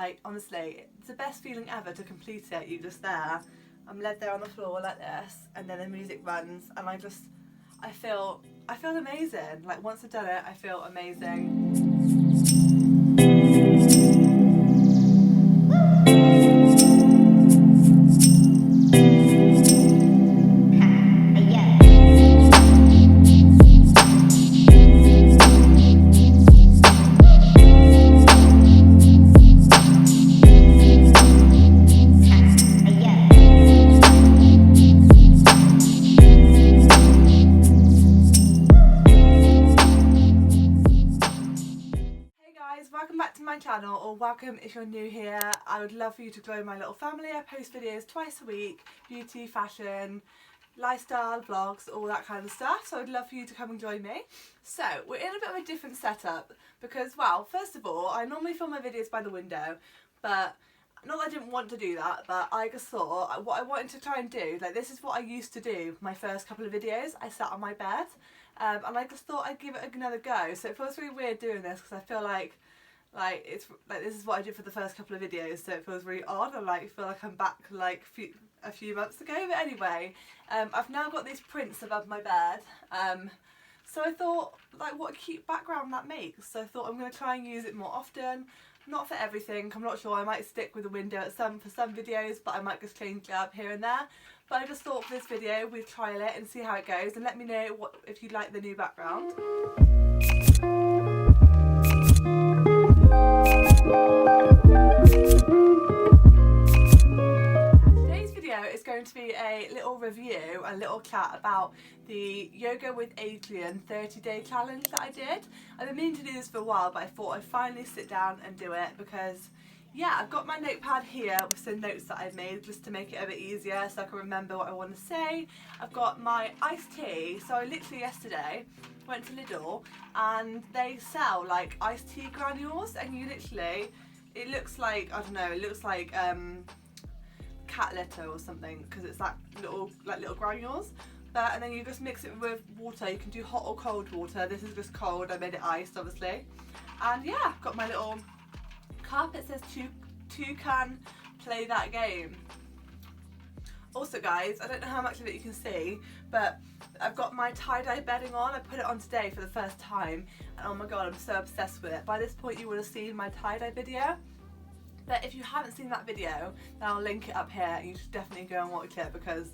Like honestly, it's the best feeling ever to complete it. You're just there, I'm led there on the floor like this, and then the music runs, and I feel amazing. Like once I've done it, I feel amazing. Welcome back to my channel, or welcome if you're new here. I would love for you to join my little family. I post videos twice a week, beauty, fashion, lifestyle, vlogs, all that kind of stuff. So I'd love for you to come and join me. So we're in a bit of a different setup because, well, first of all, I normally film my videos by the window, but not that I didn't want to do that, but I just thought what I wanted to try and do, like this is what I used to do my first couple of videos. I sat on my bed and I just thought I'd give it another go. So it feels really weird doing this because I feel like it's like this is what I did for the first couple of videos, so it feels really odd. I feel like I'm back like a few months ago. But anyway, I've now got these prints above my bed, so I thought like what a cute background that makes. So I thought I'm going to try and use it more often. Not for everything, I'm not sure. I might stick with the window for some videos, but I might just change it up here and there. But I just thought for this video we'd trial it and see how it goes, and let me know if you like the new background. Today's video is going to be a little review, a little chat about the Yoga with Adriene 30-day challenge that I did. I've been meaning to do this for a while, but I thought I'd finally sit down and do it because, yeah, I've got my notepad here with some notes that I've made just to make it a bit easier so I can remember what I want to say. I've got my iced tea, so I literally yesterday went to Lidl and they sell like iced tea granules, and you literally, it looks like, I don't know, it looks like cat litter or something because it's that little granules. And then you just mix it with water. You can do hot or cold water. This is just cold. I made it iced, obviously. And yeah, I've got my little cup. It says two can play that game. Also, guys, I don't know how much of it you can see, but I've got my tie-dye bedding on. I put it on today for the first time, and oh my god, I'm so obsessed with it. By this point, you would have seen my tie-dye video. But if you haven't seen that video, then I'll link it up here, and you should definitely go and watch it because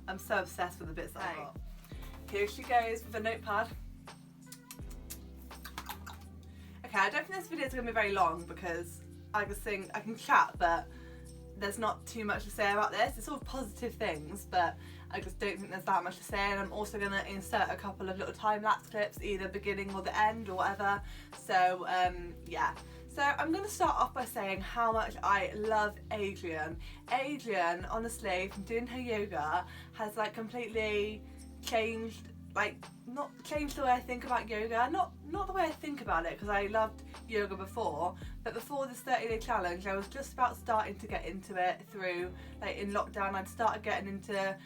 I'm so obsessed with the bits that I got. Here she goes with a notepad. Okay, I don't think this video is going to be very long because I just think I can chat, but there's not too much to say about this. It's all positive things, but I just don't think there's that much to say. And I'm also going to insert a couple of little time-lapse clips, either beginning or the end or whatever. So yeah. So I'm going to start off by saying how much I love Adriene. Adriene, honestly, from doing her yoga, has like completely changed, like not changed the way I think about yoga, not the way I think about it, because I loved yoga before, but before this 30-day challenge I was just about starting to get into it through, like in lockdown I'd started getting into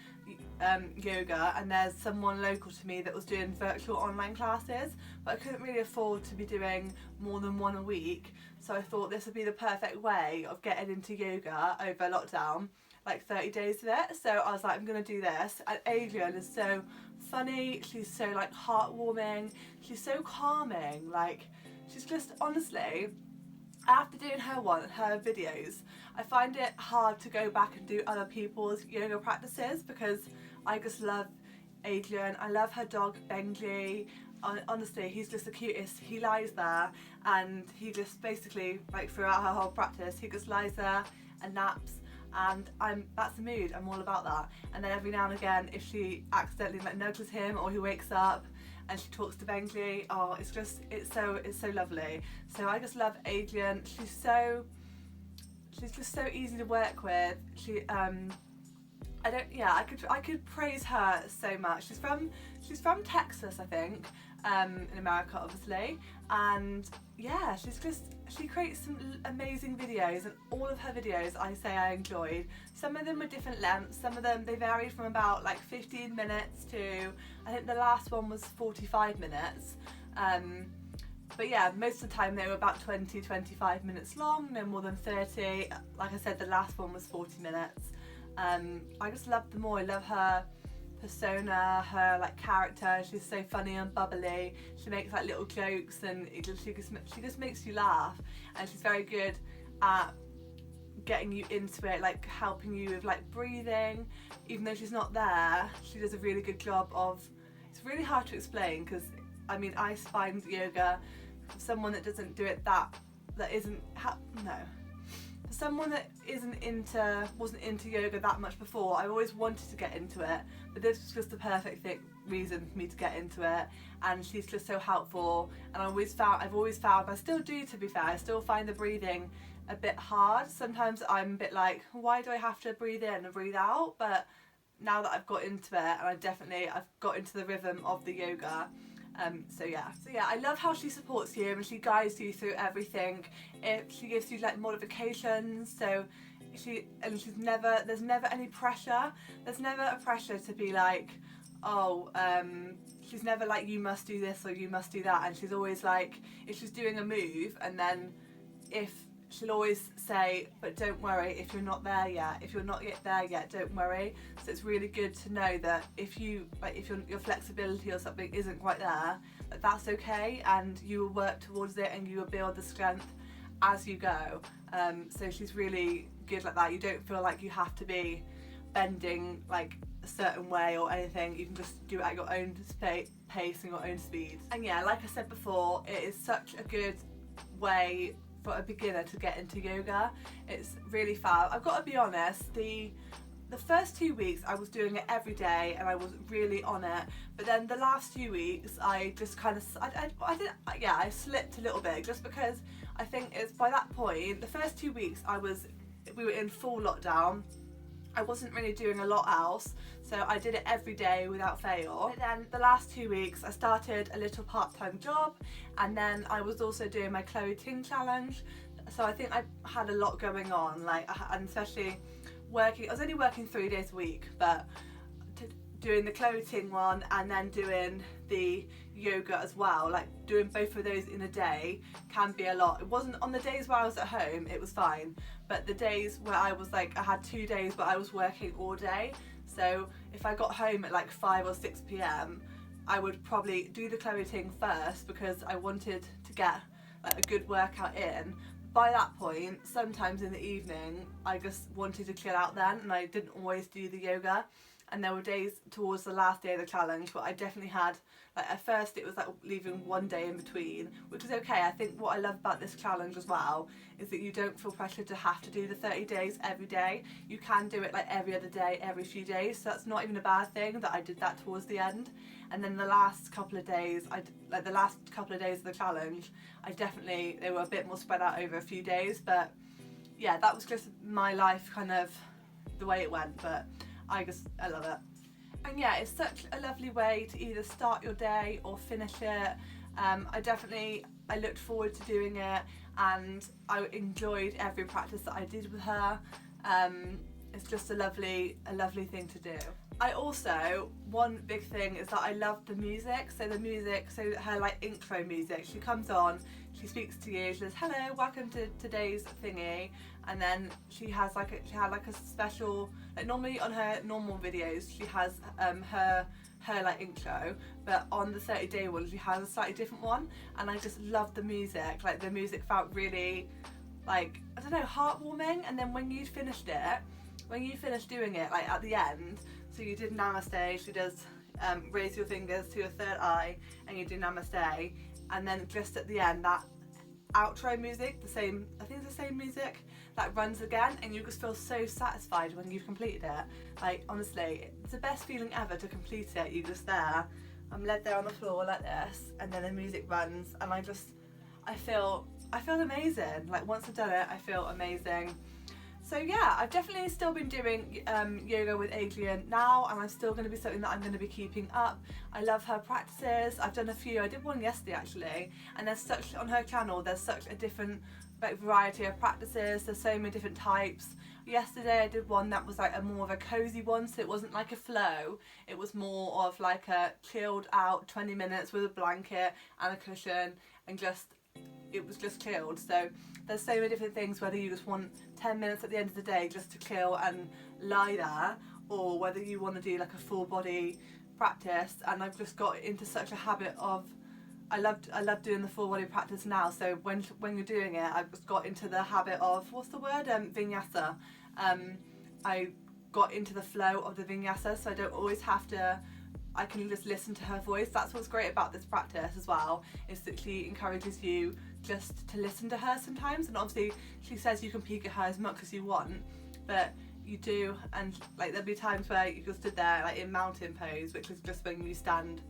yoga, and there's someone local to me that was doing virtual online classes, but I couldn't really afford to be doing more than one a week, so I thought this would be the perfect way of getting into yoga over lockdown, like 30 days of it. So I was like, I'm gonna do this. And Adriene is so funny, she's so like heartwarming, she's so calming, like she's just, honestly, after doing her videos, I find it hard to go back and do other people's yoga practices because I just love Adriene. I love her dog Benji. Honestly, he's just the cutest. He lies there and he just basically, like throughout her whole practice, he just lies there and naps, and that's the mood. I'm all about that. And then every now and again, if she accidentally like nudges him or he wakes up and she talks to Benji, oh, it's so lovely. So I just love Adriene. She's just so easy to work with. I could praise her so much. She's from Texas, I think, in America, obviously, and yeah, she creates some amazing videos, and all of her videos I say I enjoyed. Some of them were different lengths. Some of them, they varied from about like 15 minutes to, I think the last one was 45 minutes. But yeah, most of the time they were about 20-25 minutes long, no more than 30. Like I said, the last one was 40 minutes. I just love them all. I love her persona, her like character. She's so funny and bubbly. She makes like little jokes, and she just makes you laugh. And she's very good at getting you into it, like helping you with like breathing. Even though she's not there, she does a really good job of. It's really hard to explain because I mean I find yoga for someone that doesn't do it for someone that wasn't into yoga that much before. I always wanted to get into it, but this was just the perfect reason for me to get into it. And she's just so helpful. And I've always found, I still do, to be fair, I still find the breathing a bit hard. Sometimes I'm a bit like, why do I have to breathe in and breathe out? But now that I've got into it, and I've got into the rhythm of the yoga. So yeah, I love how she supports you and she guides you through everything. She gives you like modifications, so there's never any pressure. There's never a pressure to be like, she's never like, you must do this or you must do that. And she's always like, if she's doing a move, and then she'll always say, but don't worry if you're not there yet. If you're not yet there yet, don't worry. So it's really good to know that if your flexibility or something isn't quite there, that's okay, and you will work towards it and you will build the strength as you go. So she's really good like that. You don't feel like you have to be bending like a certain way or anything. You can just do it at your own pace and your own speed. And yeah, like I said before, it is such a good way for a beginner to get into yoga. It's really fab. I've got to be honest, the first 2 weeks I was doing it every day and I was really on it, but then the last few weeks I just kind of I slipped a little bit, just because I think it's by that point, the first 2 weeks we were in full lockdown. I wasn't really doing a lot else, so I did it every day without fail. But then the last 2 weeks I started a little part-time job, and then I was also doing my Chloe Ting challenge. So I think I had a lot going on, and especially working. I was only working 3 days a week, but doing the Chloe Ting one and then doing the yoga as well, like doing both of those in a day can be a lot. It wasn't on the days where I was at home, it was fine, but the days where I had 2 days where I was working all day. So if I got home at like 5 or 6 p.m, I would probably do the Chloe Ting first because I wanted to get like a good workout in. By that point, sometimes in the evening, I just wanted to chill out then, and I didn't always do the yoga. And there were days towards the last day of the challenge where I definitely had, like at first it was like leaving 1 day in between, which is okay. I think what I love about this challenge as well is that you don't feel pressured to have to do the 30 days every day. You can do it like every other day, every few days, so that's not even a bad thing that I did that towards the end. And then the last couple of days, of the challenge, they were a bit more spread out over a few days, but yeah, that was just my life, kind of the way it went, but I love it. And yeah, it's such a lovely way to either start your day or finish it. I looked forward to doing it, and I enjoyed every practice that I did with her. It's just a lovely thing to do. One big thing is that I love the music. So her like intro music, she comes on, she speaks to you, she says, hello, welcome to today's thingy, and then she had like a special, like normally on her normal videos she has her like intro, but on the 30-day one she has a slightly different one, and I just love the music. Like the music felt really, like, I don't know, heartwarming. And then when you finished doing it, like at the end, so you did namaste, she does raise your fingers to your third eye and you do namaste, and then just at the end that outro music, I think it's the same music, that runs again, and you just feel so satisfied when you've completed it. Like honestly, it's the best feeling ever to complete it. You're just there, I'm led there on the floor like this, and then the music runs, and I feel amazing. Like once I've done it, I feel amazing. So yeah, I've definitely still been doing yoga with Adriene now, and I'm still going to be something that I'm going to be keeping up. I love her practices. I've done a few. I did one yesterday actually, and on her channel there's such a different like variety of practices. There's so many different types. Yesterday I did one that was like a more of a cozy one, so it wasn't like a flow, it was more of like a chilled out 20 minutes with a blanket and a cushion, and it was just chilled. So there's so many different things, whether you just want 10 minutes at the end of the day just to chill and lie there, or whether you want to do like a full body practice. And I've just got into such a habit of, I love doing the full body practice now. So when you're doing it, I've just got into the habit of, what's the word, Vinyasa. I got into the flow of the Vinyasa, so I don't always have to, I can just listen to her voice. That's what's great about this practice as well, is that she encourages you just to listen to her sometimes. And obviously she says you can peek at her as much as you want, but you do, and like there'll be times where you just stood there like in mountain pose, which is just when you stand,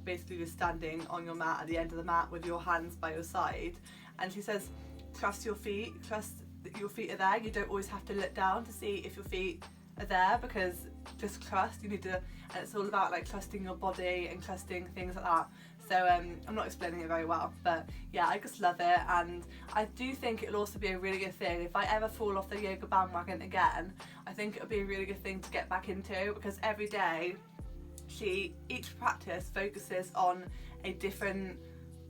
basically just standing on your mat at the end of the mat with your hands by your side. And she says trust your feet, trust that your feet are there. You don't always have to look down to see if your feet are there, because just trust, you need to, and it's all about like trusting your body and trusting things like that. So I'm not explaining it very well, but yeah, I just love it. And I do think it'll also be a really good thing if I ever fall off the yoga bandwagon again. I think it'll be a really good thing to get back into, because every day each practice focuses on a different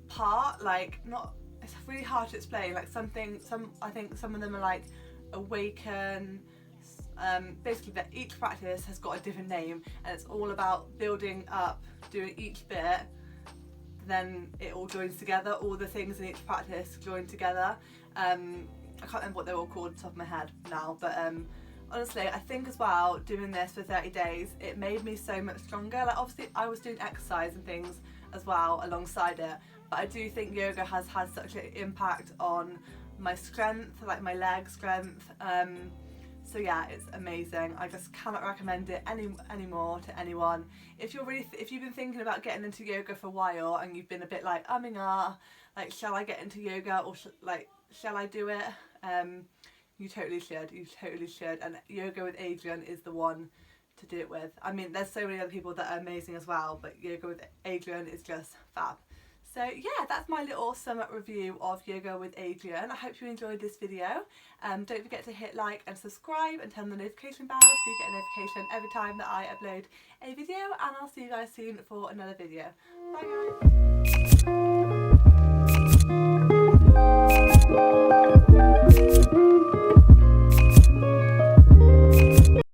part, like not, it's really hard to explain, like I think some of them are like awaken, basically that each practice has got a different name, and it's all about building up, doing each bit, then it all joins together, all the things in each practice join together. I can't remember what they're all called off the top of my head now, but honestly, I think as well, doing this for 30 days, it made me so much stronger. Like obviously I was doing exercise and things as well alongside it, but I do think yoga has had such an impact on my strength, like my leg strength. So yeah, it's amazing. I just cannot recommend it anymore to anyone. If you've been thinking about getting into yoga for a while and you've been a bit like like shall I get into yoga, or shall I do it? You totally should. And Yoga with Adriene is the one to do it with. I mean, there's so many other people that are amazing as well, but Yoga with Adriene is just fab. So yeah, that's my little sum up review of Yoga with Adriene. I hope you enjoyed this video. Don't forget to hit like and subscribe and turn the notification bell so you get a notification every time that I upload a video, and I'll see you guys soon for another video. Bye guys!